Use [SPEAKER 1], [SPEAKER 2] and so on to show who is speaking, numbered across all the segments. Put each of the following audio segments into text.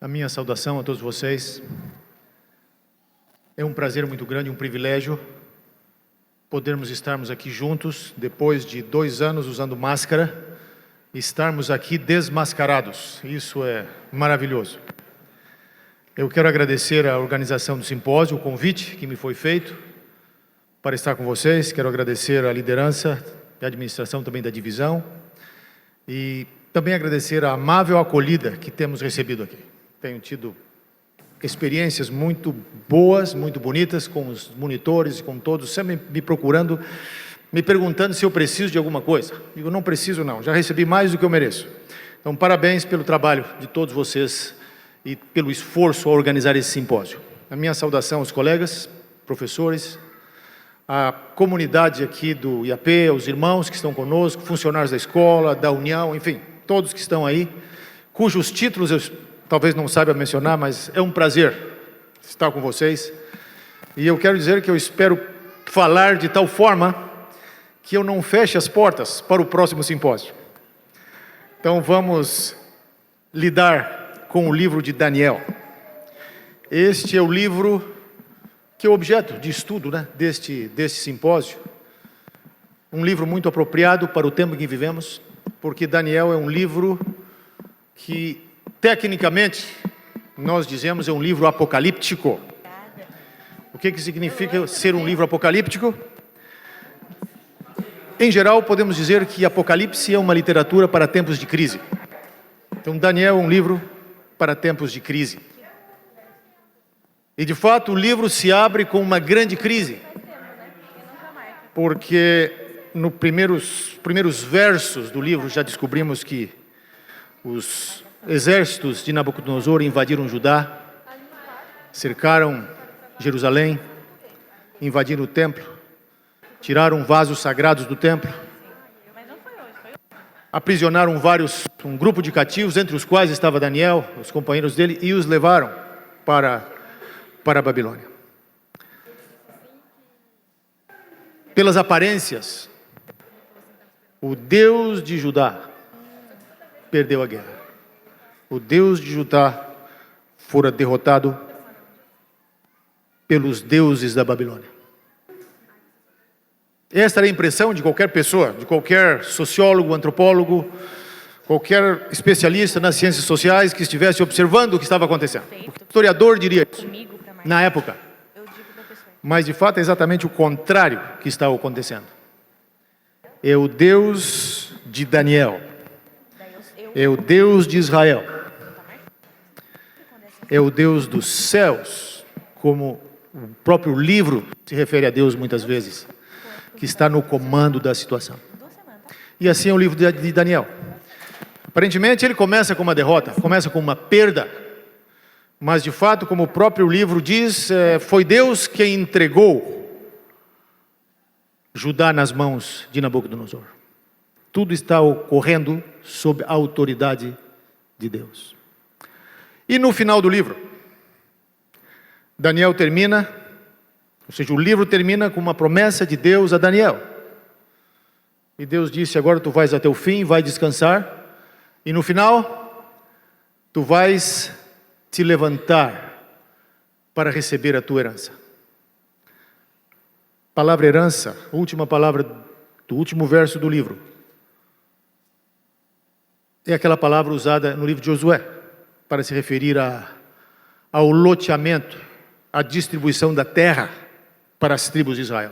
[SPEAKER 1] A minha saudação a todos vocês. É um prazer muito grande, um privilégio podermos estarmos aqui juntos, depois de 2 anos usando máscara, estarmos aqui desmascarados. Isso é maravilhoso. Eu quero agradecer à organização do simpósio, o convite que me foi feito para estar com vocês. Quero agradecer à liderança e à administração também da divisão e também agradecer a amável acolhida que temos recebido aqui. Tenho tido experiências muito boas, muito bonitas com os monitores, com todos, sempre me procurando, me perguntando se eu preciso de alguma coisa. Digo, não preciso não, já recebi mais do que eu mereço. Então, parabéns pelo trabalho de todos vocês e pelo esforço a organizar esse simpósio. A minha saudação aos colegas, professores, à comunidade aqui do IAP, aos irmãos que estão conosco, funcionários da escola, da União, enfim, todos que estão aí, cujos títulos eu talvez não saiba mencionar, mas é um prazer estar com vocês. E eu quero dizer que eu espero falar de tal forma que eu não feche as portas para o próximo simpósio. Então vamos lidar com o livro de Daniel. Este é o livro que é o objeto de estudo, deste simpósio. Um livro muito apropriado para o tempo em que vivemos, porque Daniel é um livro que, tecnicamente, nós dizemos é um livro apocalíptico. O que significa ser um livro apocalíptico? Em geral, podemos dizer que Apocalipse é uma literatura para tempos de crise. Então, Daniel é um livro para tempos de crise. E, de fato, o livro se abre com uma grande crise. Porque nos primeiros versos do livro já descobrimos que os exércitos de Nabucodonosor invadiram Judá, cercaram Jerusalém, invadiram o templo, tiraram vasos sagrados do templo, aprisionaram um grupo de cativos, entre os quais estava Daniel, os companheiros dele, e os levaram para a Babilônia. Pelas aparências, o Deus de Judá perdeu a guerra. O Deus de Judá fora derrotado pelos deuses da Babilônia. Esta era a impressão de qualquer pessoa, de qualquer sociólogo, antropólogo, qualquer especialista nas ciências sociais que estivesse observando o que estava acontecendo. O historiador diria isso na época. Mas, de fato, é exatamente o contrário que está acontecendo. É o Deus de Daniel. É o Deus de Israel. É o Deus dos céus, como o próprio livro se refere a Deus muitas vezes, que está no comando da situação. E assim é o livro de Daniel. Aparentemente ele começa com uma derrota, começa com uma perda, mas de fato, como o próprio livro diz, foi Deus quem entregou Judá nas mãos de Nabucodonosor. Tudo está ocorrendo sob a autoridade de Deus. E no final do livro, Daniel termina, ou seja, o livro termina com uma promessa de Deus a Daniel. E Deus disse, agora tu vais até o fim, vai descansar, e no final, tu vais te levantar para receber a tua herança. Palavra herança, última palavra do último verso do livro. É aquela palavra usada no livro de Josué, para se referir ao loteamento, à distribuição da terra para as tribos de Israel.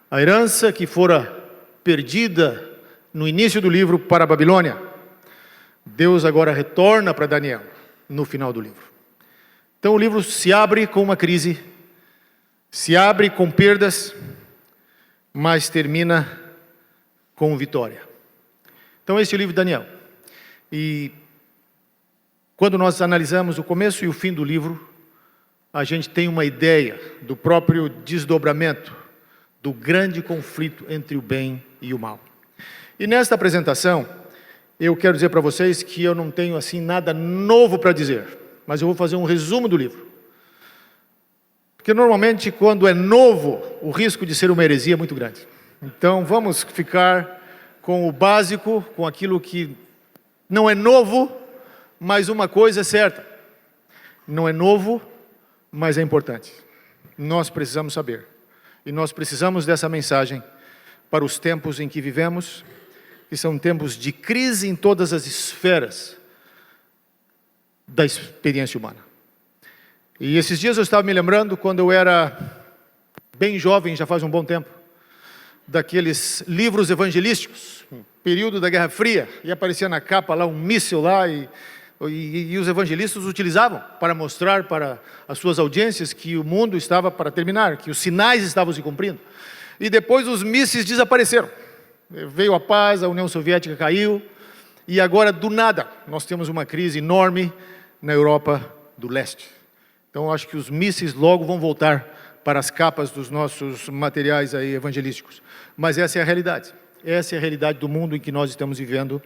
[SPEAKER 1] A herança que fora perdida no início do livro para a Babilônia, Deus agora retorna para Daniel no final do livro. Então o livro se abre com uma crise, se abre com perdas, mas termina com vitória. Então esse é o livro de Daniel. E quando nós analisamos o começo e o fim do livro, a gente tem uma ideia do próprio desdobramento, do grande conflito entre o bem e o mal. E nesta apresentação, eu quero dizer para vocês que eu não tenho assim nada novo para dizer, mas eu vou fazer um resumo do livro. Porque normalmente quando é novo, o risco de ser uma heresia é muito grande. Então vamos ficar com o básico, com aquilo que não é novo, mas uma coisa é certa: Não é novo, mas é importante. Nós precisamos saber. E nós precisamos dessa mensagem para os tempos em que vivemos, que são tempos de crise em todas as esferas da experiência humana. E esses dias eu estava me lembrando, quando eu era bem jovem, já faz um bom tempo, daqueles livros evangelísticos, período da Guerra Fria, e aparecia na capa lá um míssil lá, e os evangelistas utilizavam para mostrar para as suas audiências que o mundo estava para terminar, que os sinais estavam se cumprindo. E depois os mísseis desapareceram. Veio a paz, a União Soviética caiu, e agora, do nada, nós temos uma crise enorme na Europa do Leste. Então, eu acho que os mísseis logo vão voltar para as capas dos nossos materiais aí evangelísticos. Mas essa é a realidade. Essa é a realidade do mundo em que nós estamos vivendo.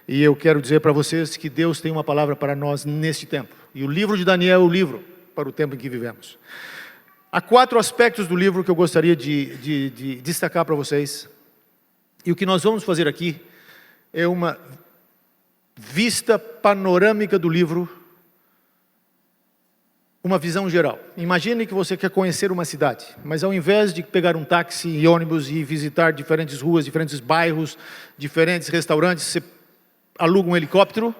[SPEAKER 1] E eu quero dizer para vocês que Deus tem uma palavra para nós neste tempo. E o livro de Daniel é o livro para o tempo em que vivemos. Há 4 aspectos do livro que eu gostaria de destacar para vocês. E o que nós vamos fazer aqui é uma vista panorâmica do livro, uma visão geral. Imagine que você quer conhecer uma cidade, mas ao invés de pegar um táxi e ônibus e visitar diferentes ruas, diferentes bairros, diferentes restaurantes, você aluga um helicóptero,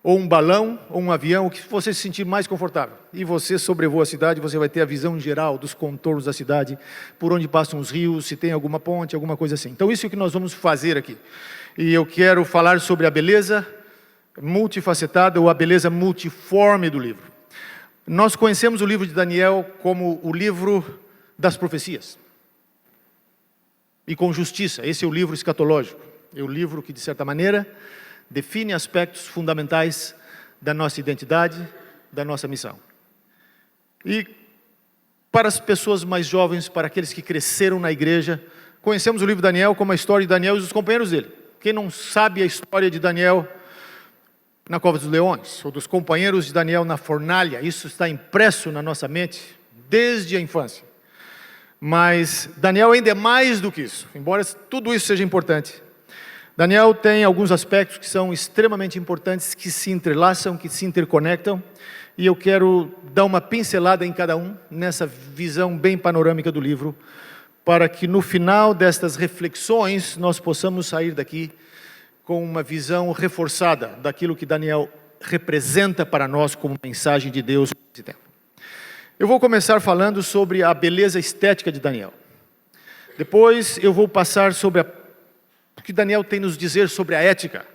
[SPEAKER 1] ou um balão, ou um avião, o que você se sentir mais confortável. E você sobrevoa a cidade, você vai ter a visão geral dos contornos da cidade, por onde passam os rios, se tem alguma ponte, alguma coisa assim. Então isso é o que nós vamos fazer aqui. E eu quero falar sobre a beleza multifacetada, ou a beleza multiforme do livro. Nós conhecemos o livro de Daniel como o livro das profecias. E com justiça, esse é o livro escatológico. É o livro que, de certa maneira, define aspectos fundamentais da nossa identidade, da nossa missão. E para as pessoas mais jovens, para aqueles que cresceram na igreja, conhecemos o livro de Daniel como a história de Daniel e dos companheiros dele. Quem não sabe a história de Daniel na Cova dos Leões, ou dos companheiros de Daniel na fornalha, isso está impresso na nossa mente desde a infância. Mas Daniel ainda é mais do que isso, embora tudo isso seja importante. Daniel tem alguns aspectos que são extremamente importantes, que se entrelaçam, que se interconectam, e eu quero dar uma pincelada em cada um, nessa visão bem panorâmica do livro, para que no final destas reflexões nós possamos sair daqui com uma visão reforçada daquilo que Daniel representa para nós como mensagem de Deus nesse tempo. Eu vou começar falando sobre a beleza estética de Daniel. Depois eu vou passar sobre o que Daniel tem nos dizer sobre a ética.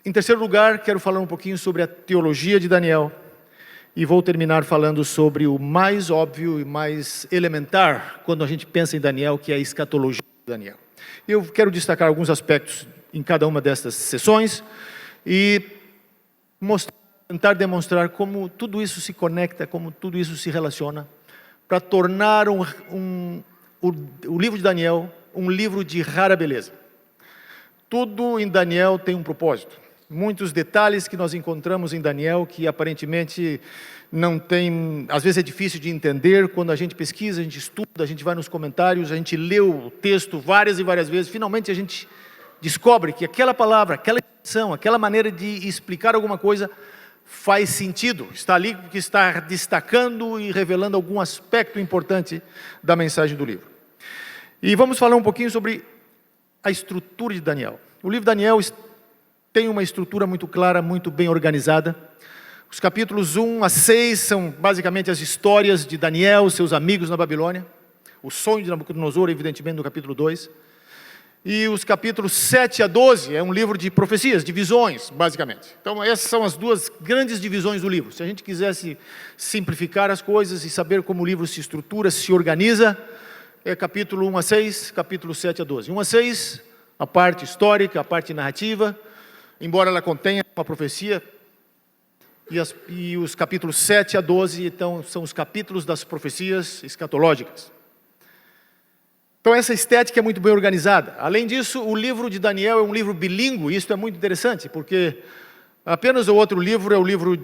[SPEAKER 1] Em terceiro lugar, quero falar um pouquinho sobre a teologia de Daniel. E vou terminar falando sobre o mais óbvio e mais elementar quando a gente pensa em Daniel, que é a escatologia de Daniel. Eu quero destacar alguns aspectos em cada uma destas sessões e tentar demonstrar como tudo isso se conecta, como tudo isso se relaciona, para tornar o livro de Daniel um livro de rara beleza. Tudo em Daniel tem um propósito. Muitos detalhes que nós encontramos em Daniel que aparentemente não tem, às vezes é difícil de entender. Quando a gente pesquisa, a gente estuda, a gente vai nos comentários, a gente lê o texto várias e várias vezes, finalmente a gente descobre que aquela palavra, aquela expressão, aquela maneira de explicar alguma coisa faz sentido, está ali porque está destacando e revelando algum aspecto importante da mensagem do livro. E vamos falar um pouquinho sobre a estrutura de Daniel. O livro de Daniel tem uma estrutura muito clara, muito bem organizada. Os capítulos 1 a 6 são basicamente as histórias de Daniel, seus amigos na Babilônia. O sonho de Nabucodonosor, evidentemente, no capítulo 2. E os capítulos 7 a 12 é um livro de profecias, de visões, basicamente. Então, essas são as duas grandes divisões do livro. Se a gente quisesse simplificar as coisas e saber como o livro se estrutura, se organiza, é capítulo 1 a 6, capítulo 7 a 12. 1 a 6, a parte histórica, a parte narrativa, embora ela contenha uma profecia, e os capítulos 7 a 12, então, são os capítulos das profecias escatológicas. Então, essa estética é muito bem organizada. Além disso, o livro de Daniel é um livro bilíngue, e isso é muito interessante, porque apenas o outro livro é o livro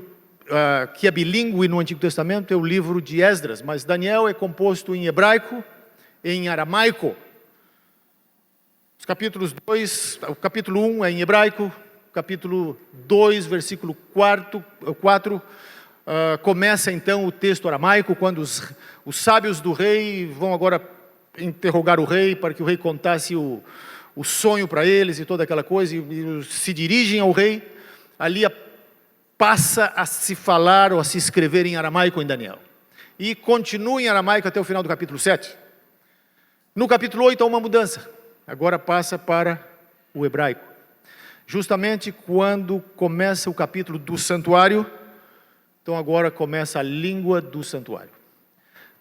[SPEAKER 1] que é bilíngue no Antigo Testamento, é o livro de Esdras, mas Daniel é composto em hebraico e em aramaico. O capítulo 1 é em hebraico, capítulo 2, versículo 4, começa então o texto aramaico, quando os sábios do rei vão agora interrogar o rei, para que o rei contasse o sonho para eles e toda aquela coisa, e se dirigem ao rei. Ali passa a se falar ou a se escrever em aramaico em Daniel. E continua em aramaico até o final do capítulo 7. No capítulo 8 há uma mudança. Agora passa para o hebraico. Justamente quando começa o capítulo do santuário, então agora começa a língua do santuário.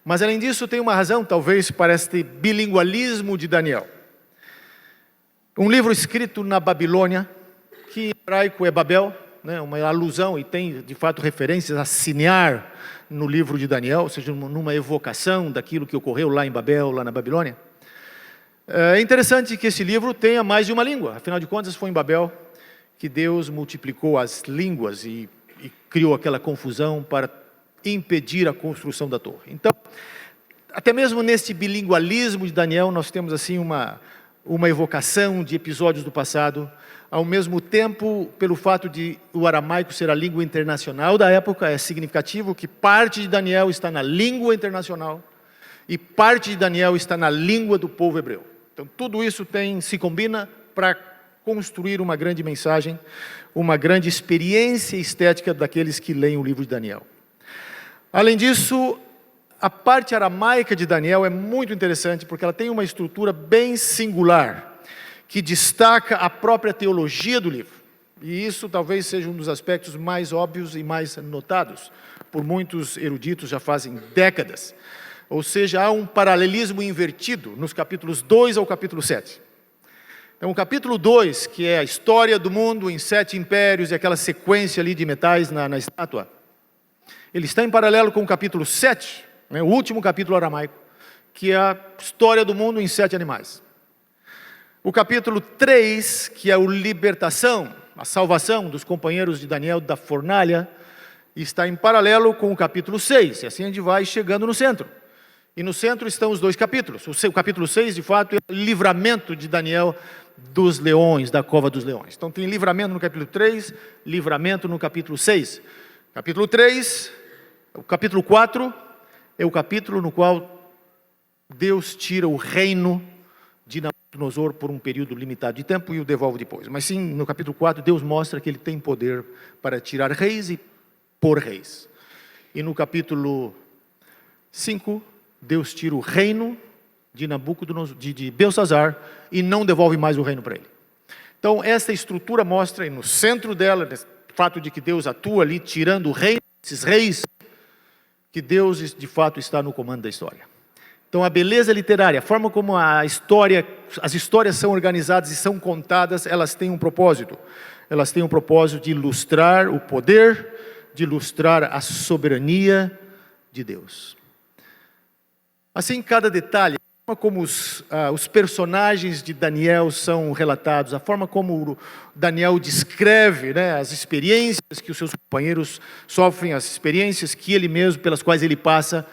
[SPEAKER 1] Mas além disso tem uma razão, talvez, para este bilingualismo de Daniel. Um livro escrito na Babilônia, que em hebraico é Babel, né, uma alusão, e tem de fato referências a Sinear no livro de Daniel, ou seja, numa evocação daquilo que ocorreu lá em Babel, lá na Babilônia. É interessante que esse livro tenha mais de uma língua, afinal de contas foi em Babel que Deus multiplicou as línguas e criou aquela confusão para impedir a construção da torre. Então, até mesmo nesse bilingualismo de Daniel, nós temos assim uma evocação de episódios do passado, ao mesmo tempo, pelo fato de o aramaico ser a língua internacional da época, é significativo que parte de Daniel está na língua internacional e parte de Daniel está na língua do povo hebreu. Então, tudo isso se combina para construir uma grande mensagem, uma grande experiência estética daqueles que leem o livro de Daniel. Além disso, a parte aramaica de Daniel é muito interessante, porque ela tem uma estrutura bem singular, que destaca a própria teologia do livro. E isso talvez seja um dos aspectos mais óbvios e mais notados por muitos eruditos já fazem décadas. Ou seja, há um paralelismo invertido nos capítulos 2 ao capítulo 7. Então, o capítulo 2, que é a história do mundo em 7 impérios e aquela sequência ali de metais na estátua, ele está em paralelo com o capítulo 7, né, o último capítulo aramaico, que é a história do mundo em 7 animais. O capítulo 3, que é a libertação, a salvação dos companheiros de Daniel da fornalha, está em paralelo com o capítulo 6, e assim a gente vai chegando no centro. E no centro estão os 2 capítulos. O capítulo 6, de fato, é o livramento de Daniel dos leões, da cova dos leões. Então tem livramento no capítulo 3, livramento no capítulo 6. Capítulo 3, o capítulo 4, é o capítulo no qual Deus tira o reino de Nabucodonosor por um período limitado de tempo e o devolve depois. Mas sim, no capítulo 4, Deus mostra que ele tem poder para tirar reis e pôr reis. E no capítulo 5, Deus tira o reino de Nabucodonosor, de Belsazar, e não devolve mais o reino para ele. Então, essa estrutura mostra, e no centro dela, o fato de que Deus atua ali, tirando o reino desses reis, que Deus, de fato, está no comando da história. Então, a beleza literária, a forma como as histórias são organizadas e são contadas, elas têm um propósito. Elas têm um propósito de ilustrar o poder, de ilustrar a soberania de Deus. Assim, cada detalhe, a forma como os personagens de Daniel são relatados, a forma como Daniel descreve, né, as experiências que os seus companheiros sofrem, as experiências que ele mesmo, pelas quais ele passa,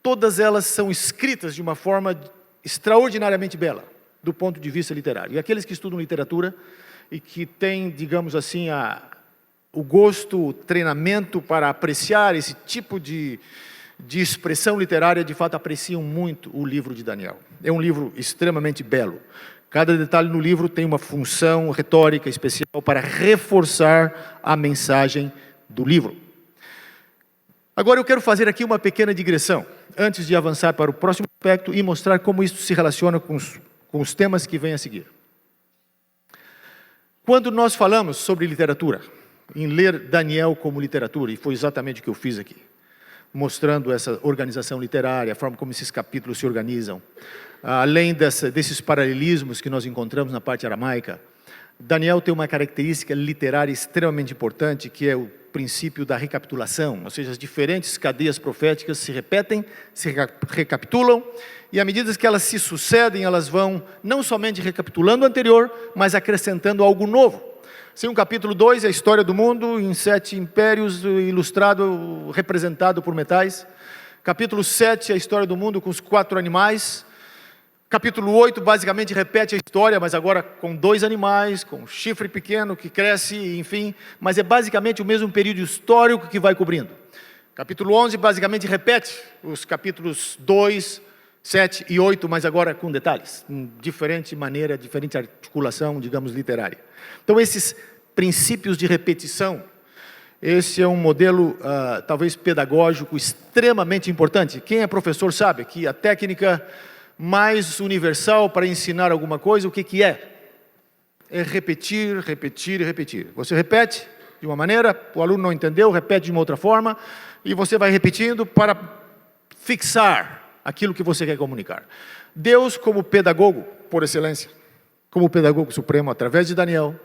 [SPEAKER 1] todas elas são escritas de uma forma extraordinariamente bela, do ponto de vista literário. E aqueles que estudam literatura e que têm, digamos assim, o gosto, o treinamento para apreciar esse tipo de expressão literária, de fato apreciam muito o livro de Daniel. É um livro extremamente belo. Cada detalhe no livro tem uma função retórica especial para reforçar a mensagem do livro. Agora eu quero fazer aqui uma pequena digressão, antes de avançar para o próximo aspecto e mostrar como isso se relaciona com os temas que vêm a seguir. Quando nós falamos sobre literatura, em ler Daniel como literatura, e foi exatamente o que eu fiz aqui, mostrando essa organização literária, a forma como esses capítulos se organizam, além desses paralelismos que nós encontramos na parte aramaica, Daniel tem uma característica literária extremamente importante, que é o princípio da recapitulação, ou seja, as diferentes cadeias proféticas se repetem, se recapitulam, e à medida que elas se sucedem, elas vão não somente recapitulando o anterior, mas acrescentando algo novo. Sim, o capítulo 2 é a história do mundo em 7 impérios, ilustrado, representado por metais. Capítulo 7 é a história do mundo com os 4 animais. Capítulo 8 basicamente repete a história, mas agora com 2 animais, com um chifre pequeno que cresce, enfim, mas é basicamente o mesmo período histórico que vai cobrindo. Capítulo 11 basicamente repete os capítulos 2, 7 e 8, mas agora com detalhes, em diferente maneira, diferente articulação, digamos, literária. Então esses princípios de repetição, esse é um modelo talvez pedagógico extremamente importante. Quem é professor sabe que a técnica mais universal para ensinar alguma coisa, o que é? É repetir, repetir e repetir. Você repete de uma maneira, o aluno não entendeu, repete de uma outra forma, e você vai repetindo para fixar aquilo que você quer comunicar. Deus, como pedagogo, por excelência, como pedagogo supremo, através de Daniel,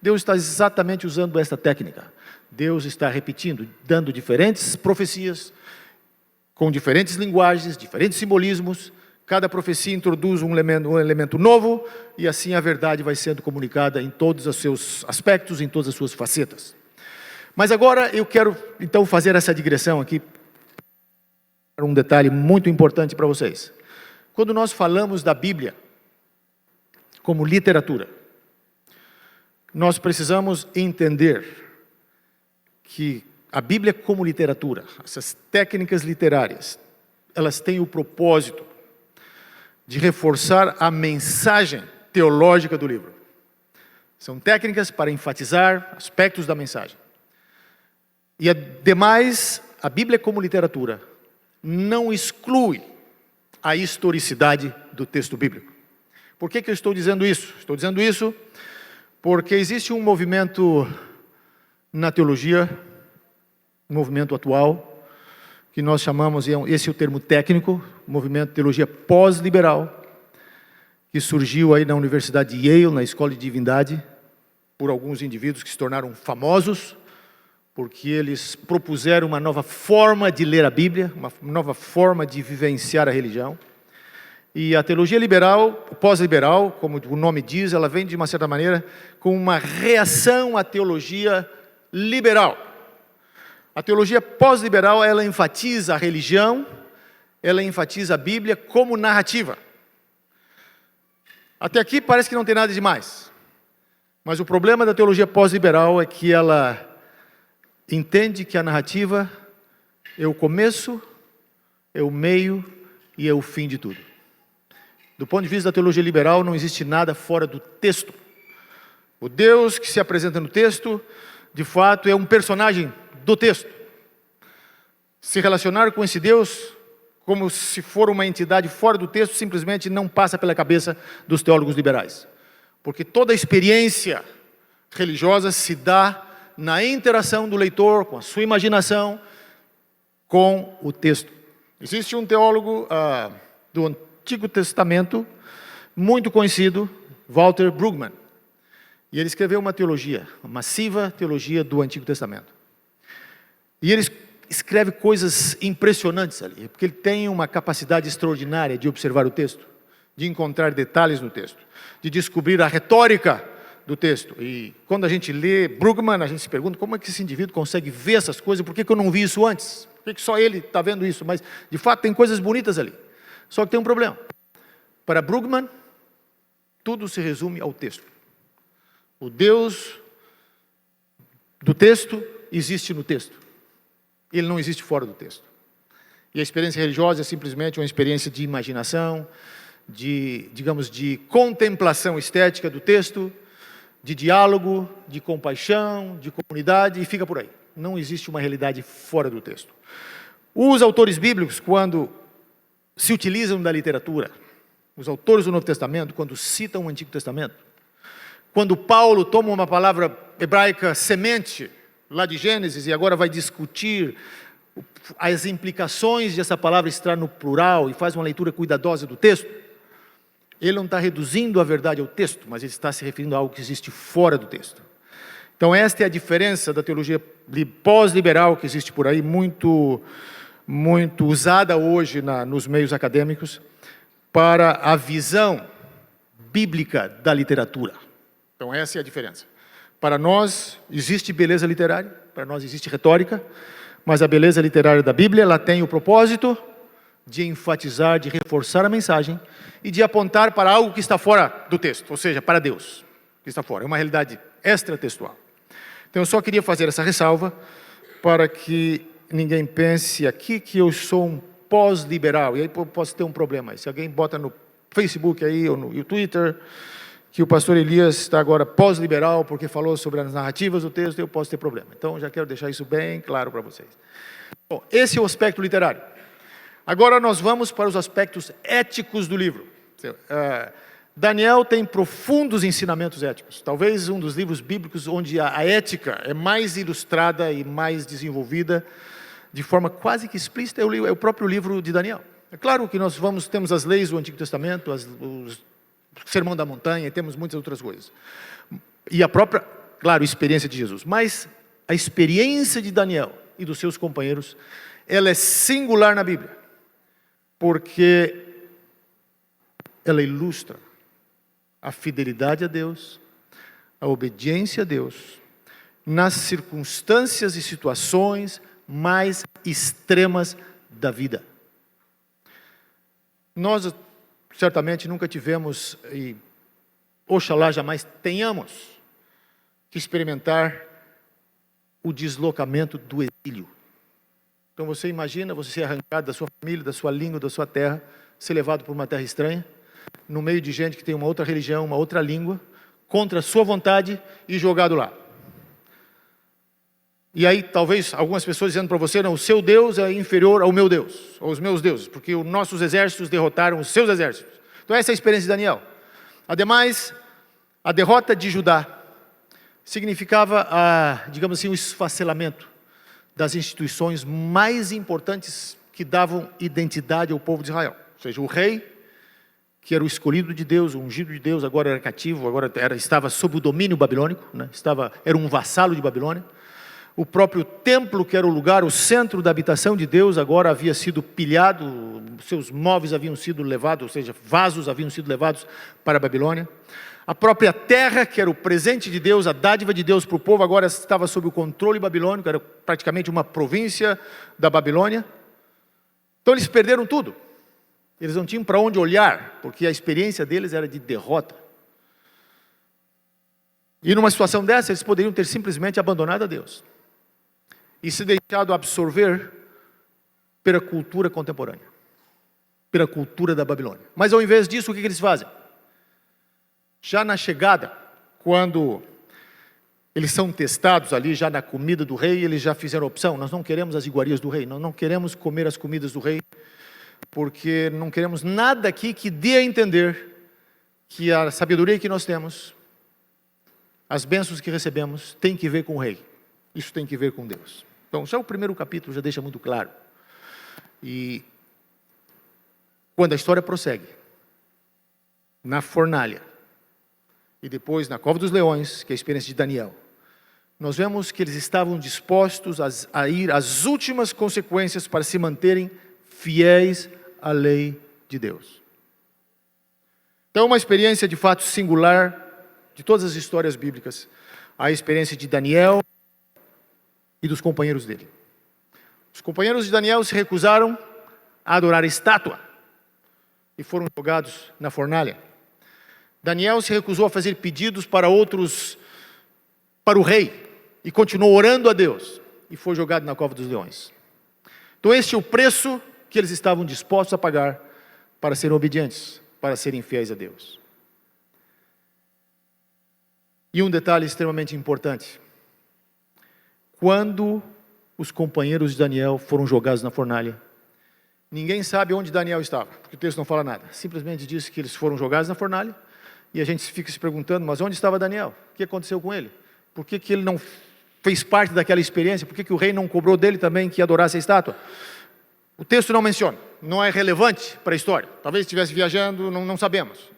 [SPEAKER 1] Deus está exatamente usando esta técnica. Deus está repetindo, dando diferentes profecias, com diferentes linguagens, diferentes simbolismos. Cada profecia introduz um elemento novo, e assim a verdade vai sendo comunicada em todos os seus aspectos, em todas as suas facetas. Mas agora eu quero, então, fazer essa digressão aqui, para um detalhe muito importante para vocês. Quando nós falamos da Bíblia como literatura, nós precisamos entender que a Bíblia como literatura, essas técnicas literárias, elas têm o propósito de reforçar a mensagem teológica do livro. São técnicas para enfatizar aspectos da mensagem. E ademais, a Bíblia como literatura não exclui a historicidade do texto bíblico. Por que eu estou dizendo isso? Estou dizendo isso porque existe um movimento na teologia, um movimento atual, que nós chamamos, esse é o termo técnico, movimento de teologia pós-liberal, que surgiu aí na Universidade de Yale, na Escola de Divindade, por alguns indivíduos que se tornaram famosos, porque eles propuseram uma nova forma de ler a Bíblia, uma nova forma de vivenciar a religião. E a teologia liberal, pós-liberal, como o nome diz, ela vem de uma certa maneira com uma reação à teologia liberal. A teologia pós-liberal, ela enfatiza a religião, ela enfatiza a Bíblia como narrativa. Até aqui parece que não tem nada de mais. Mas o problema da teologia pós-liberal é que ela entende que a narrativa é o começo, é o meio e é o fim de tudo. Do ponto de vista da teologia liberal, não existe nada fora do texto. O Deus que se apresenta no texto, de fato, é um personagem do texto. Se relacionar com esse Deus como se for uma entidade fora do texto, simplesmente não passa pela cabeça dos teólogos liberais. Porque toda a experiência religiosa se dá na interação do leitor com a sua imaginação, com o texto. Existe um teólogo do Antigo Testamento, muito conhecido, Walter Brueggemann. E ele escreveu uma teologia, uma massiva teologia do Antigo Testamento. E ele escreve coisas impressionantes ali, porque ele tem uma capacidade extraordinária de observar o texto, de encontrar detalhes no texto, de descobrir a retórica do texto. E quando a gente lê Brueggemann, a gente se pergunta como é que esse indivíduo consegue ver essas coisas, por que eu não vi isso antes? Por que só ele está vendo isso? Mas, de fato, tem coisas bonitas ali. Só que tem um problema. Para Brueggemann, tudo se resume ao texto. O Deus do texto existe no texto. Ele não existe fora do texto. E a experiência religiosa é simplesmente uma experiência de imaginação, digamos, de contemplação estética do texto, de diálogo, de compaixão, de comunidade, e fica por aí. Não existe uma realidade fora do texto. Os autores bíblicos, quando se utilizam da literatura, os autores do Novo Testamento, quando citam o Antigo Testamento, quando Paulo toma uma palavra hebraica semente, lá de Gênesis, e agora vai discutir as implicações dessa palavra estar no plural, e faz uma leitura cuidadosa do texto, ele não está reduzindo a verdade ao texto, mas ele está se referindo a algo que existe fora do texto. Então esta é a diferença da teologia pós-liberal que existe por aí, muito usada hoje nos meios acadêmicos, para a visão bíblica da literatura. Então essa é a diferença. Para nós existe beleza literária, para nós existe retórica, mas a beleza literária da Bíblia, ela tem o propósito de enfatizar, de reforçar a mensagem e de apontar para algo que está fora do texto, ou seja, para Deus, que está fora. É uma realidade extratextual. Então eu só queria fazer essa ressalva para que ninguém pense aqui que eu sou um pós-liberal, e aí posso ter um problema. Se alguém bota no Facebook aí ou no Twitter que o pastor Elias está agora pós-liberal porque falou sobre as narrativas do texto, eu posso ter problema. Então já quero deixar isso bem claro para vocês. Bom, esse é o aspecto literário. Agora nós vamos para os aspectos éticos do livro. Daniel tem profundos ensinamentos éticos. Talvez um dos livros bíblicos onde a ética é mais ilustrada e mais desenvolvida de forma quase que explícita é o próprio livro de Daniel. É claro que nós temos as leis do Antigo Testamento, o Sermão da Montanha, e temos muitas outras coisas. E a própria, claro, experiência de Jesus. Mas a experiência de Daniel e dos seus companheiros, ela é singular na Bíblia, porque ela ilustra a fidelidade a Deus, a obediência a Deus, nas circunstâncias e situações mais extremas da vida. Nós certamente nunca tivemos, e oxalá jamais tenhamos, que experimentar o deslocamento do exílio. Então você imagina você ser arrancado da sua família, da sua língua, da sua terra, ser levado para uma terra estranha, no meio de gente que tem uma outra religião, uma outra língua, contra a sua vontade e jogado lá. E aí talvez algumas pessoas dizendo para você, não, o seu Deus é inferior ao meu Deus, aos meus deuses, porque os nossos exércitos derrotaram os seus exércitos. Então essa é a experiência de Daniel. Ademais, a derrota de Judá significava, digamos assim, o esfacelamento das instituições mais importantes que davam identidade ao povo de Israel. Ou seja, o rei, que era o escolhido de Deus, o ungido de Deus, agora era cativo, agora estava sob o domínio babilônico, né? Era um vassalo de Babilônia. O próprio templo, que era o lugar, o centro da habitação de Deus, agora havia sido pilhado, seus móveis haviam sido levados, ou seja, vasos haviam sido levados para a Babilônia. A própria terra, que era o presente de Deus, a dádiva de Deus para o povo, agora estava sob o controle babilônico, era praticamente uma província da Babilônia. Então eles perderam tudo. Eles não tinham para onde olhar, porque a experiência deles era de derrota. E numa situação dessa, eles poderiam ter simplesmente abandonado a Deus e se deixado absorver pela cultura contemporânea, pela cultura da Babilônia. Mas ao invés disso, o que eles fazem? Já na chegada, quando eles são testados ali, já na comida do rei, eles já fizeram a opção, nós não queremos as iguarias do rei, nós não queremos comer as comidas do rei, porque não queremos nada aqui que dê a entender que a sabedoria que nós temos, as bênçãos que recebemos, tem que ver com o rei. Isso tem que ver com Deus. Então, já o primeiro capítulo já deixa muito claro. E quando a história prossegue, na fornalha, e depois na cova dos leões, que é a experiência de Daniel, nós vemos que eles estavam dispostos a ir às últimas consequências para se manterem fiéis à lei de Deus. Então, uma experiência de fato singular de todas as histórias bíblicas, a experiência de Daniel e dos companheiros dele. Os companheiros de Daniel se recusaram a adorar a estátua e foram jogados na fornalha. Daniel se recusou a fazer pedidos para outros, para o rei, e continuou orando a Deus, e foi jogado na cova dos leões. Então este é o preço que eles estavam dispostos a pagar para serem obedientes, para serem fiéis a Deus. E um detalhe extremamente importante: quando os companheiros de Daniel foram jogados na fornalha, ninguém sabe onde Daniel estava, porque o texto não fala nada. Simplesmente diz que eles foram jogados na fornalha, e a gente fica se perguntando, mas onde estava Daniel? O que aconteceu com ele? Por que ele não fez parte daquela experiência? Por que o rei não cobrou dele também que adorasse a estátua? O texto não menciona, não é relevante para a história. Talvez estivesse viajando, não sabemos.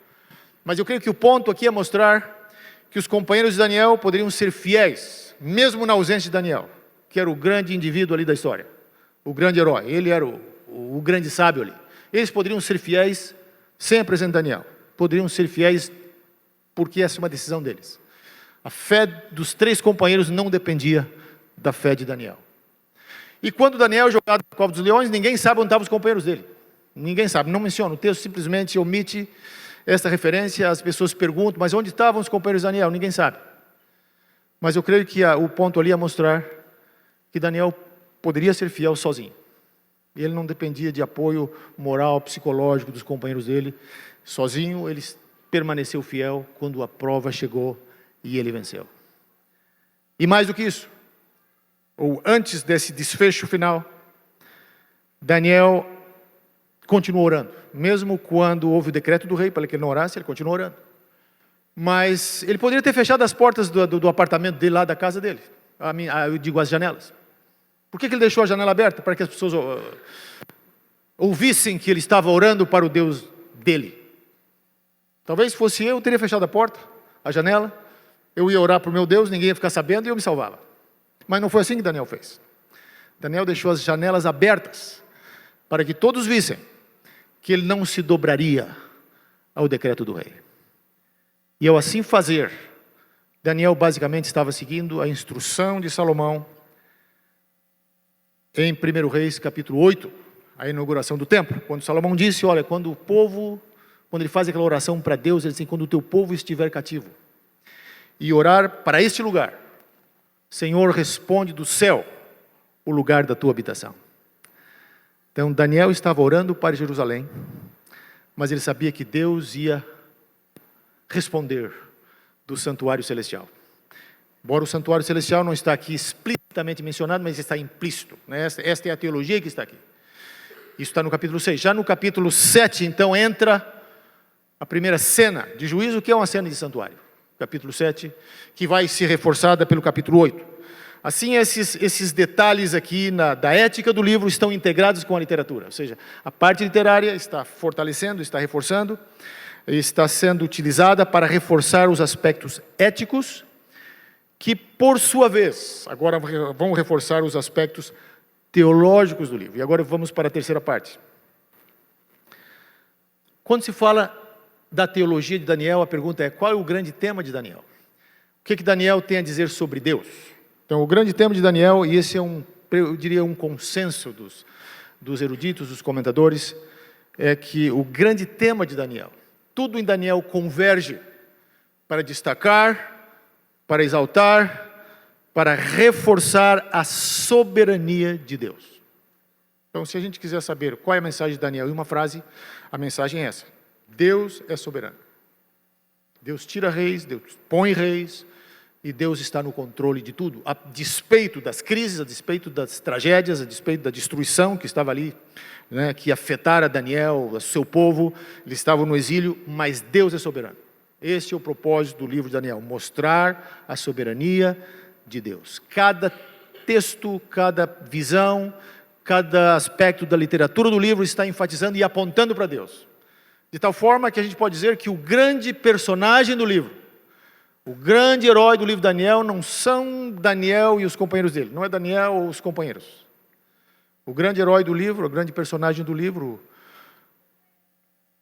[SPEAKER 1] Mas eu creio que o ponto aqui é mostrar que os companheiros de Daniel poderiam ser fiéis, mesmo na ausência de Daniel, que era o grande indivíduo ali da história, o grande herói, ele era o grande sábio ali. Eles poderiam ser fiéis sem a presença de Daniel, poderiam ser fiéis porque essa é uma decisão deles. A fé dos três companheiros não dependia da fé de Daniel. E quando Daniel é jogado na cova dos leões, ninguém sabe onde estavam os companheiros dele. Ninguém sabe, não menciona. O texto simplesmente omite esta referência. As pessoas perguntam, mas onde estavam os companheiros de Daniel? Ninguém sabe. Mas eu creio que o ponto ali é mostrar que Daniel poderia ser fiel sozinho. Ele não dependia de apoio moral, psicológico dos companheiros dele. Sozinho, ele permaneceu fiel quando a prova chegou e ele venceu. E mais do que isso, ou antes desse desfecho final, Daniel continuou orando. Mesmo quando houve o decreto do rei para que ele não orasse, ele continuou orando. Mas ele poderia ter fechado as portas do apartamento dele, lá da casa dele. Eu digo as janelas. Por que ele deixou a janela aberta? Para que as pessoas ouvissem que ele estava orando para o Deus dele. Talvez fosse eu teria fechado a porta, a janela, eu ia orar para o meu Deus, ninguém ia ficar sabendo e eu me salvava. Mas não foi assim que Daniel fez. Daniel deixou as janelas abertas para que todos vissem que ele não se dobraria ao decreto do rei. E ao assim fazer, Daniel basicamente estava seguindo a instrução de Salomão em 1 Reis capítulo 8, a inauguração do templo, quando Salomão disse, olha, quando ele faz aquela oração para Deus, ele diz, quando o teu povo estiver cativo, e orar para este lugar, Senhor, responde do céu o lugar da tua habitação. Então Daniel estava orando para Jerusalém, mas ele sabia que Deus ia responder do santuário celestial. Embora o santuário celestial não está aqui explicitamente mencionado, mas está implícito, né? Esta é a teologia que está aqui. Isso está no capítulo 6. Já no capítulo 7, então, entra a primeira cena de juízo, que é uma cena de santuário. Capítulo 7, que vai ser reforçada pelo capítulo 8. Assim, esses detalhes aqui da ética do livro estão integrados com a literatura. Ou seja, a parte literária está fortalecendo, está reforçando, está sendo utilizada para reforçar os aspectos éticos, que, por sua vez, agora vão reforçar os aspectos teológicos do livro. E agora vamos para a terceira parte. Quando se fala da teologia de Daniel, a pergunta é, qual é o grande tema de Daniel? O que Daniel tem a dizer sobre Deus? Então, o grande tema de Daniel, e esse é eu diria um consenso dos eruditos, dos comentadores, é que o grande tema de Daniel, tudo em Daniel converge para destacar, para exaltar, para reforçar a soberania de Deus. Então, se a gente quiser saber qual é a mensagem de Daniel em uma frase, a mensagem é essa: Deus é soberano. Deus tira reis, Deus põe reis, e Deus está no controle de tudo, a despeito das crises, a despeito das tragédias, a despeito da destruição que estava ali, né, que afetara Daniel, o seu povo. Eles estavam no exílio, mas Deus é soberano. Esse é o propósito do livro de Daniel, mostrar a soberania de Deus. Cada texto, cada visão, cada aspecto da literatura do livro está enfatizando e apontando para Deus. De tal forma que a gente pode dizer que o grande personagem do livro, o grande herói do livro de Daniel, não são Daniel e os companheiros dele, não é Daniel ou os companheiros. O grande herói do livro, o grande personagem do livro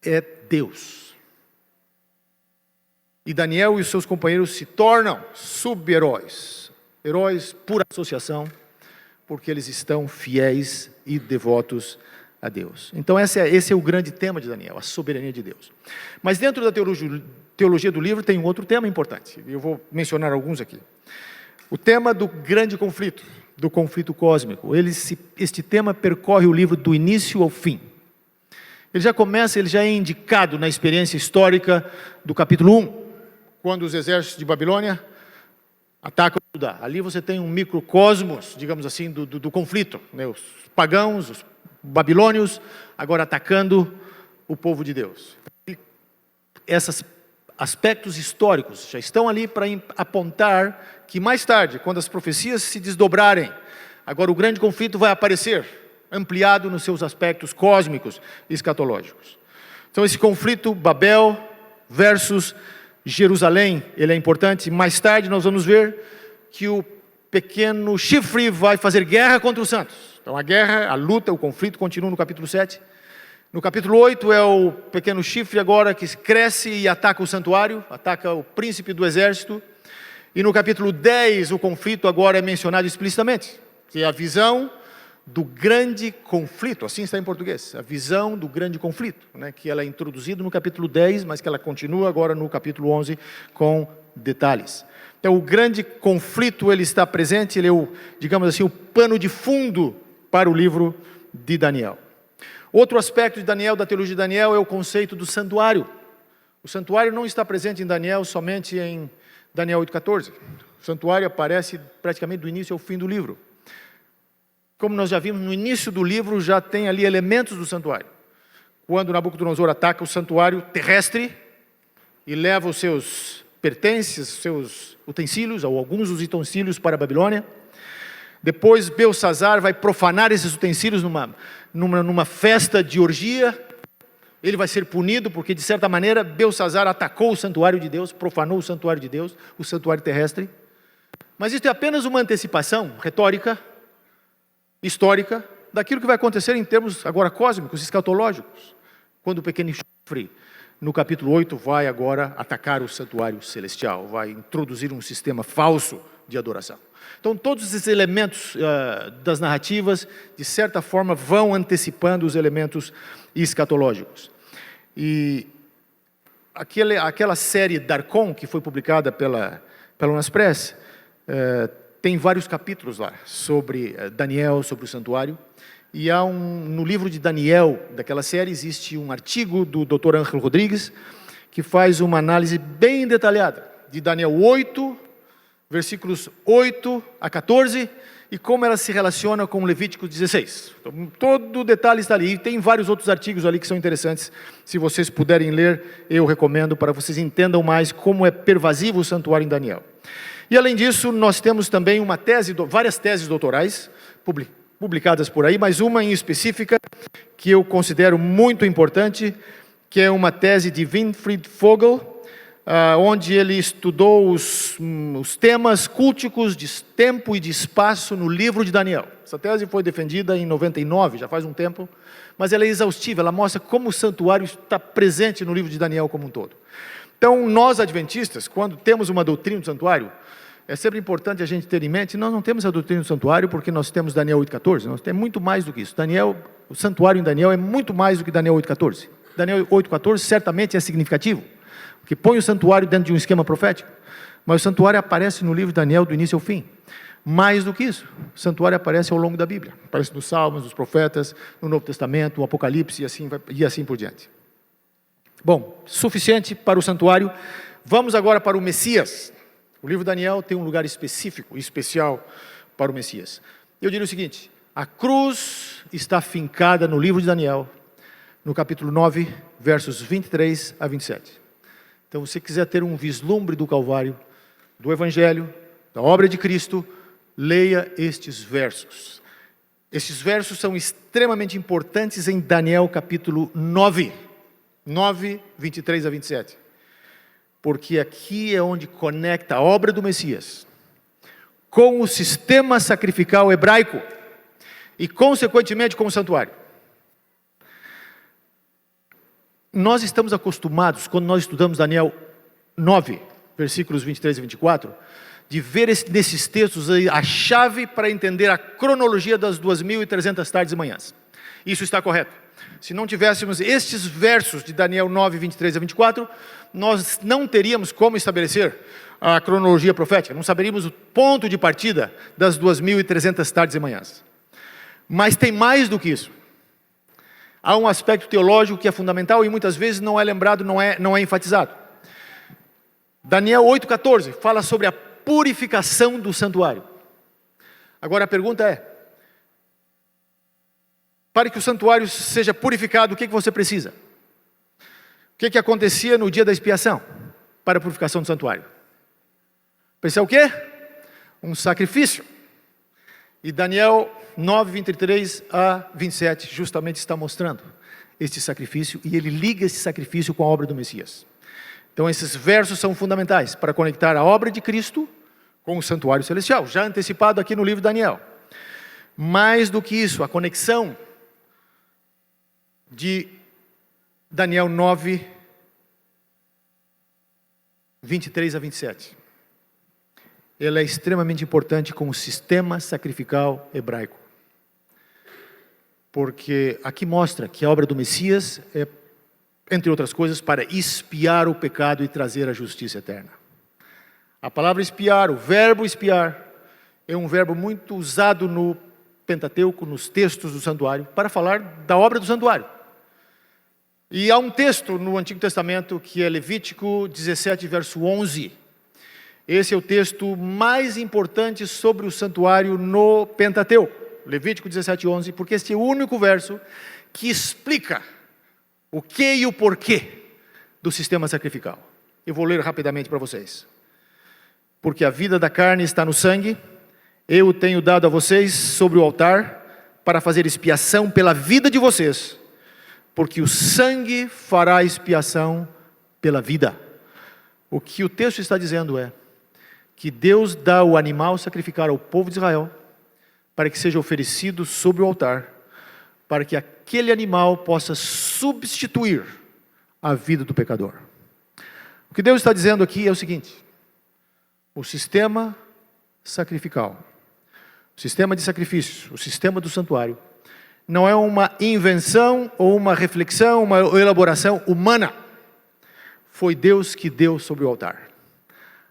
[SPEAKER 1] é Deus. E Daniel e os seus companheiros se tornam sub-heróis, heróis por associação, porque eles estão fiéis e devotos a Deus. Então esse é o grande tema de Daniel, a soberania de Deus. Mas dentro da teologia do livro tem um outro tema importante, eu vou mencionar alguns aqui. O tema do grande conflito, do conflito cósmico. Este tema percorre o livro do início ao fim. Ele já é indicado na experiência histórica do capítulo 1, quando os exércitos de Babilônia atacam Judá. Ali você tem um microcosmos, digamos assim, do conflito, né? Os pagãos, os babilônios, agora atacando o povo de Deus. E esses aspectos históricos já estão ali para apontar que mais tarde, quando as profecias se desdobrarem, agora o grande conflito vai aparecer, ampliado nos seus aspectos cósmicos e escatológicos. Então esse conflito Babel versus Jerusalém, ele é importante. Mais tarde nós vamos ver que o pequeno chifre vai fazer guerra contra os santos. Então a guerra, a luta, o conflito continua no capítulo 7. No capítulo 8 é o pequeno chifre agora que cresce e ataca o santuário, ataca o príncipe do exército. E no capítulo 10 o conflito agora é mencionado explicitamente, que é a visão do grande conflito, assim está em português, a visão do grande conflito, né, que ela é introduzida no capítulo 10, mas que ela continua agora no capítulo 11 com detalhes. Então, o grande conflito, ele está presente, ele é digamos assim, o pano de fundo para o livro de Daniel. Outro aspecto de Daniel, da teologia de Daniel, é o conceito do santuário. O santuário não está presente em Daniel somente em Daniel 8,14. O santuário aparece praticamente do início ao fim do livro. Como nós já vimos, no início do livro já tem ali elementos do santuário. Quando Nabucodonosor ataca o santuário terrestre e leva os seus pertences, seus utensílios, ou alguns dos utensílios para a Babilônia. Depois Belsazar vai profanar esses utensílios numa festa de orgia. Ele vai ser punido porque, de certa maneira, Belsazar atacou o santuário de Deus, profanou o santuário de Deus, o santuário terrestre. Mas isso é apenas uma antecipação retórica, histórica, daquilo que vai acontecer em termos agora cósmicos, escatológicos, quando o pequeno chifre, no capítulo 8, vai agora atacar o santuário celestial, vai introduzir um sistema falso de adoração. Então, todos esses elementos das narrativas, de certa forma, vão antecipando os elementos escatológicos. E aquela série Darkon, que foi publicada pela Unispress, tem vários capítulos lá sobre Daniel, sobre o santuário. E no livro de Daniel, daquela série, existe um artigo do Dr. Ángel Rodrigues, que faz uma análise bem detalhada de Daniel 8, versículos 8 a 14, e como ela se relaciona com Levítico 16. Então, todo o detalhe está ali. E tem vários outros artigos ali que são interessantes. Se vocês puderem ler, eu recomendo, para vocês entendam mais como é pervasivo o santuário em Daniel. E além disso, nós temos também várias teses doutorais publicadas por aí, mas uma em específica que eu considero muito importante, que é uma tese de Winfried Vogel, onde ele estudou os temas culticos de tempo e de espaço no livro de Daniel. Essa tese foi defendida em 99, já faz um tempo, mas ela é exaustiva, ela mostra como o santuário está presente no livro de Daniel como um todo. Então, nós adventistas, quando temos uma doutrina do santuário, é sempre importante a gente ter em mente, nós não temos a doutrina do santuário porque nós temos Daniel 8,14, nós temos muito mais do que isso. O santuário em Daniel é muito mais do que Daniel 8,14. Daniel 8,14 certamente é significativo, que põe o santuário dentro de um esquema profético, mas o santuário aparece no livro de Daniel do início ao fim. Mais do que isso, o santuário aparece ao longo da Bíblia, aparece nos Salmos, nos Profetas, no Novo Testamento, no Apocalipse e assim por diante. Bom, suficiente para o santuário. Vamos agora para o Messias. O livro de Daniel tem um lugar específico, especial para o Messias. Eu diria o seguinte: a cruz está fincada no livro de Daniel, no capítulo 9, versos 23 a 27. Então, se você quiser ter um vislumbre do Calvário, do Evangelho, da obra de Cristo, leia estes versos. Estes versos são extremamente importantes em Daniel capítulo 9, 23 a 27. Porque aqui é onde conecta a obra do Messias com o sistema sacrificial hebraico e, consequentemente, com o santuário. Nós estamos acostumados, quando nós estudamos Daniel 9, versículos 23 e 24, de ver nesses textos a chave para entender a cronologia das 2.300 tardes e manhãs. Isso está correto. Se não tivéssemos estes versos de Daniel 9, 23 a 24, nós não teríamos como estabelecer a cronologia profética, não saberíamos o ponto de partida das 2.300 tardes e manhãs. Mas tem mais do que isso. Há um aspecto teológico que é fundamental e muitas vezes não é lembrado, não é enfatizado. Daniel 8,14 fala sobre a purificação do santuário. Agora a pergunta é: para que o santuário seja purificado, o que você precisa? O que acontecia no dia da expiação para a purificação do santuário? Precisa o quê? Um sacrifício. E Daniel 9, 23 a 27 justamente está mostrando este sacrifício, e ele liga esse sacrifício com a obra do Messias. Então esses versos são fundamentais para conectar a obra de Cristo com o santuário celestial, já antecipado aqui no livro de Daniel. Mais do que isso, a conexão de Daniel 9, 23 a 27. Ela é extremamente importante com o sistema sacrificial hebraico. porque aqui mostra que a obra do Messias é, entre outras coisas, para expiar o pecado e trazer a justiça eterna. A palavra expiar, o verbo expiar, é um verbo muito usado no Pentateuco, nos textos do santuário, para falar da obra do santuário. E há um texto no Antigo Testamento que é Levítico 17, verso 11. Esse é o texto mais importante sobre o santuário no Pentateuco. Levítico 17, 11, porque este é o único verso que explica o que e o porquê do sistema sacrificial. Eu vou ler rapidamente para vocês. Porque a vida da carne está no sangue, eu o tenho dado a vocês sobre o altar, para fazer expiação pela vida de vocês, porque o sangue fará expiação pela vida. O que o texto está dizendo é que Deus dá o animal sacrificado ao povo de Israel, para que seja oferecido sobre o altar, para que aquele animal possa substituir a vida do pecador. O que Deus está dizendo aqui é o seguinte: o sistema sacrificial, o sistema de sacrifícios, o sistema do santuário, não é uma invenção ou uma reflexão, uma elaboração humana. Foi Deus que deu sobre o altar.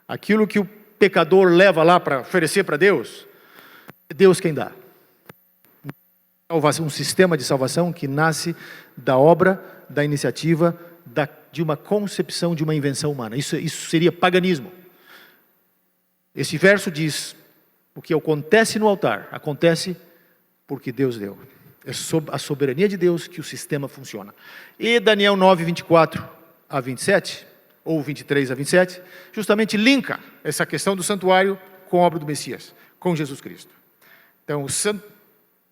[SPEAKER 1] Aquilo que o pecador leva lá para oferecer para Deus, é Deus quem dá. Um sistema de salvação que nasce da obra, da iniciativa, de uma concepção, de uma invenção humana. Isso seria paganismo. Esse verso diz: o que acontece no altar, acontece porque Deus deu. É sob a soberania de Deus que o sistema funciona. E Daniel 9, 24 a 27, ou 23 a 27, justamente linka essa questão do santuário com a obra do Messias, com Jesus Cristo. Então,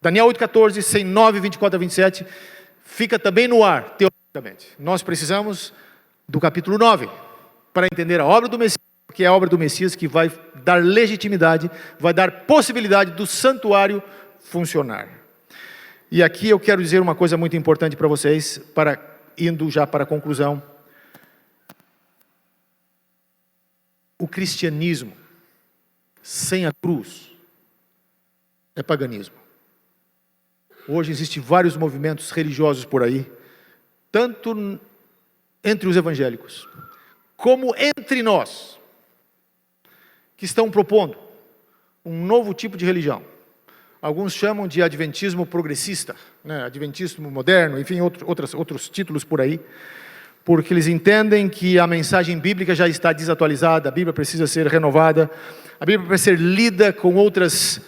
[SPEAKER 1] Daniel 8, 14, sem 9, 24 a 27, fica também no ar, teoricamente. Nós precisamos do capítulo 9, para entender a obra do Messias, que é a obra do Messias que vai dar legitimidade, vai dar possibilidade do santuário funcionar. E aqui eu quero dizer uma coisa muito importante para vocês, indo já para a conclusão. O cristianismo sem a cruz é paganismo. Hoje existem vários movimentos religiosos por aí, tanto entre os evangélicos, como entre nós, que estão propondo um novo tipo de religião. Alguns chamam de adventismo progressista, né? Adventismo moderno, enfim, outros títulos por aí, porque eles entendem que a mensagem bíblica já está desatualizada, a Bíblia precisa ser renovada, a Bíblia precisa ser lida com outras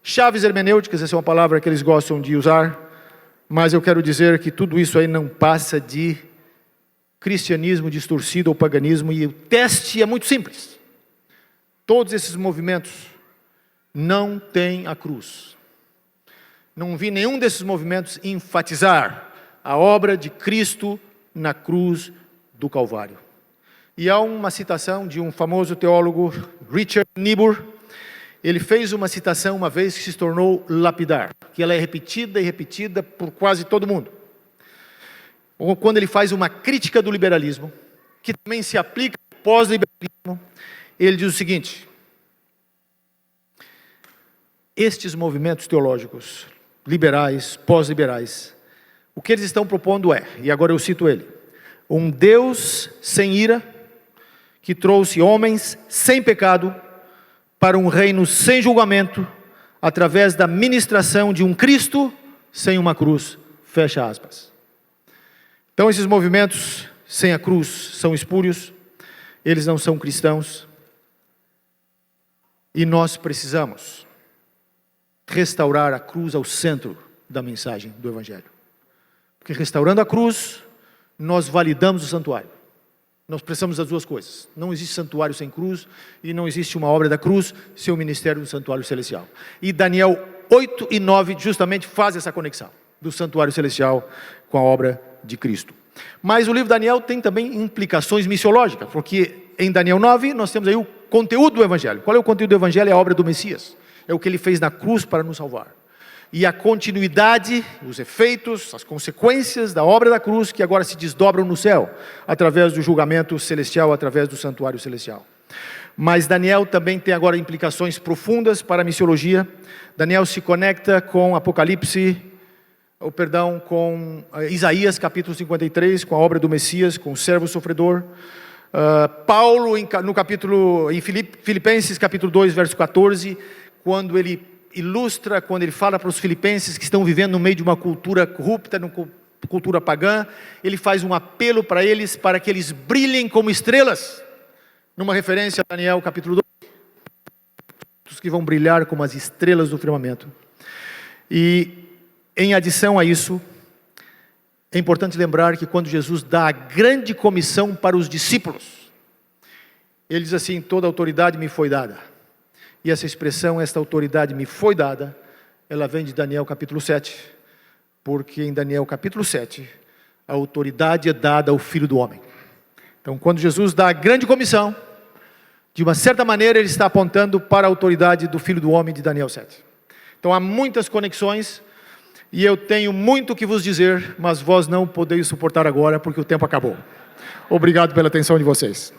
[SPEAKER 1] chaves hermenêuticas, essa é uma palavra que eles gostam de usar, mas eu quero dizer que tudo isso aí não passa de cristianismo distorcido ou paganismo, e o teste é muito simples. Todos esses movimentos não têm a cruz. Não vi nenhum desses movimentos enfatizar a obra de Cristo na cruz do Calvário. E há uma citação de um famoso teólogo, Richard Niebuhr. Ele fez uma citação uma vez que se tornou lapidar, que ela é repetida e repetida por quase todo mundo. Quando ele faz uma crítica do liberalismo, que também se aplica ao pós-liberalismo, ele diz o seguinte: estes movimentos teológicos, liberais, pós-liberais, o que eles estão propondo é, e agora eu cito ele: um Deus sem ira, que trouxe homens sem pecado para um reino sem julgamento, através da ministração de um Cristo sem uma cruz, fecha aspas. Então esses movimentos sem a cruz são espúrios, eles não são cristãos, e nós precisamos restaurar a cruz ao centro da mensagem do Evangelho. Porque restaurando a cruz, nós validamos o santuário. Nós precisamos das duas coisas. Não existe santuário sem cruz, e não existe uma obra da cruz sem o ministério do santuário celestial. E Daniel 8 e 9 justamente faz essa conexão do santuário celestial com a obra de Cristo. Mas o livro de Daniel tem também implicações missiológicas, porque em Daniel 9 nós temos aí o conteúdo do Evangelho. Qual é o conteúdo do Evangelho? É a obra do Messias. É o que ele fez na cruz para nos salvar. E a continuidade, os efeitos, as consequências da obra da cruz, que agora se desdobram no céu, através do julgamento celestial, através do santuário celestial. Mas Daniel também tem agora implicações profundas para a missiologia. Daniel se conecta com Apocalipse com Isaías capítulo 53, com a obra do Messias, com o servo sofredor. Paulo em Filipenses capítulo 2, verso 14, quando ele ilustra, quando ele fala para os filipenses que estão vivendo no meio de uma cultura corrupta, cultura pagã, ele faz um apelo para eles, para que eles brilhem como estrelas, numa referência a Daniel capítulo 2, os que vão brilhar como as estrelas do firmamento. E em adição a isso, é importante lembrar que quando Jesus dá a grande comissão para os discípulos, ele diz assim: toda autoridade me foi dada. E essa expressão, esta autoridade me foi dada, ela vem de Daniel capítulo 7, porque em Daniel capítulo 7, a autoridade é dada ao Filho do Homem. Então, quando Jesus dá a grande comissão, de uma certa maneira ele está apontando para a autoridade do Filho do Homem de Daniel 7. Então há muitas conexões, e eu tenho muito o que vos dizer, mas vós não podeis suportar agora, porque o tempo acabou. Obrigado pela atenção de vocês.